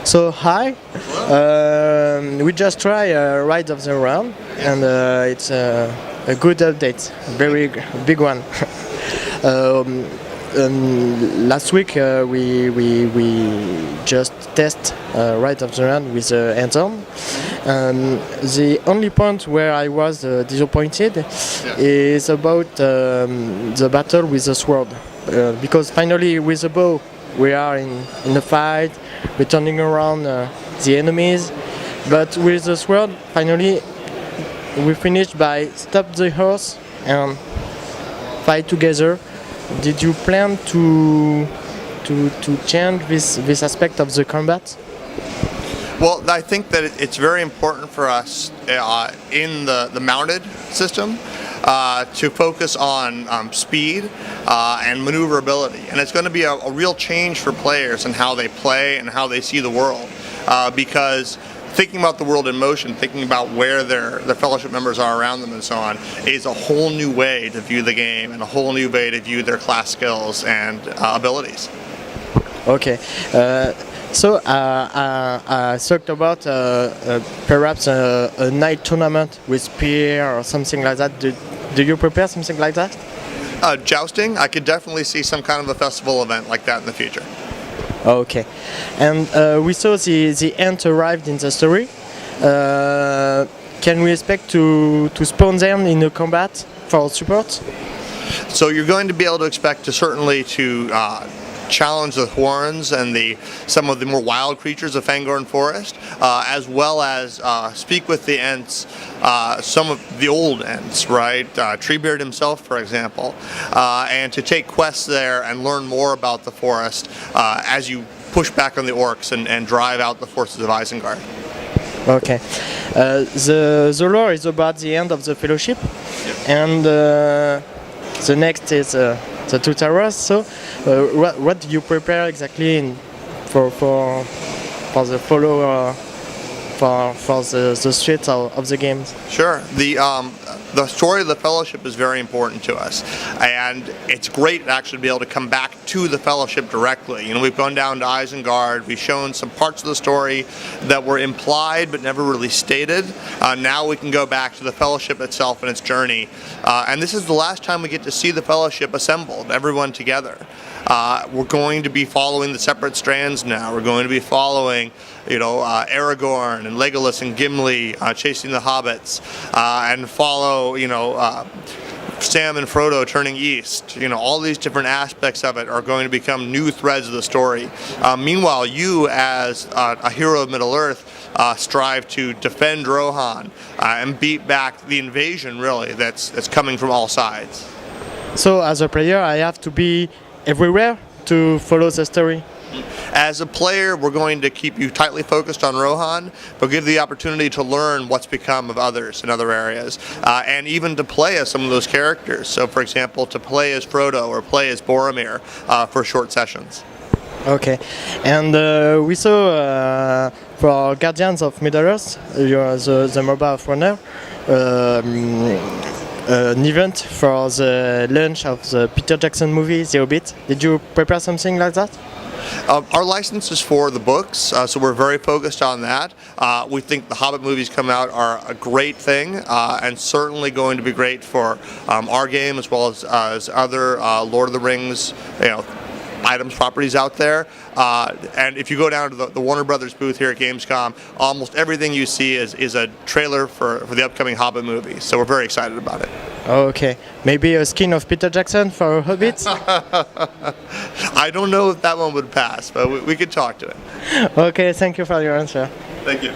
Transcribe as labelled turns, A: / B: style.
A: So hi, we just try Ride of the Round, and it's a good update, very big one. Last week we just test Ride of the Round with Anton. The only point where I was disappointed is about the battle with the sword, because finally with the bow we are in a fight, we're turning around the enemies, but with the sword finally we finished by stop the horse and fight together. Did you plan to change this aspect of the combat?
B: Well, I think that it's very important for us in the mounted system to focus on speed and maneuverability. And it's going to be a real change for players in how they play and how they see the world. Because thinking about the world in motion, thinking about where their fellowship members are around them and so on, is a whole new way to view the game and a whole new way to view their class skills and abilities.
A: Okay. So I talked about perhaps a night tournament with spear or something like that. Do you prepare something like that?
B: Jousting, I could definitely see some kind of a festival event like that in the future.
A: Okay. And we saw the ant arrived in the story. Can we expect to spawn them in a combat for support?
B: So you're going to be able to expect to certainly to challenge the horns and some of the more wild creatures of Fangorn Forest, as well as speak with the Ents, some of the old Ents, right? Treebeard himself, for example, and to take quests there and learn more about the forest as you push back on the orcs and drive out the forces of Isengard.
A: Okay. The lore is about the end of the Fellowship, and the next is the two towers. So, what do you prepare exactly for the follow for the streets of the games?
B: Sure. The story of the Fellowship is very important to us, and it's great to actually be able to come back to the Fellowship directly. You know, we've gone down to Isengard, we've shown some parts of the story that were implied but never really stated. Now we can go back to the Fellowship itself and its journey, and this is the last time we get to see the Fellowship assembled, everyone together. We're going to be following the separate strands now. We're going to be following, Aragorn and Legolas and Gimli chasing the hobbits, and follow, Sam and Frodo turning east. All these different aspects of it are going to become new threads of the story. Meanwhile, you as a hero of Middle-earth strive to defend Rohan and beat back the invasion, really, that's coming from all sides.
A: So, as a player, I have to be everywhere to follow the story?
B: As a player, we're going to keep you tightly focused on Rohan, but give the opportunity to learn what's become of others in other areas, and even to play as some of those characters. So, for example, to play as Frodo or play as Boromir for short sessions.
A: Okay, and we saw for Guardians of Middle-earth, the mobile runner, an event for the launch of the Peter Jackson movie, The Hobbit. Did you prepare something like that?
B: Our license is for the books, so we're very focused on that. We think the Hobbit movies come out are a great thing, and certainly going to be great for our game as well as other Lord of the Rings, items, properties out there. And if you go down to the Warner Brothers booth here at Gamescom, almost everything you see is a trailer for the upcoming Hobbit movie. So we're very excited about it.
A: Okay. Maybe a skin of Peter Jackson for Hobbits?
B: I don't know if that one would pass, but we could talk to it.
A: Okay, thank you for your answer.
B: Thank you.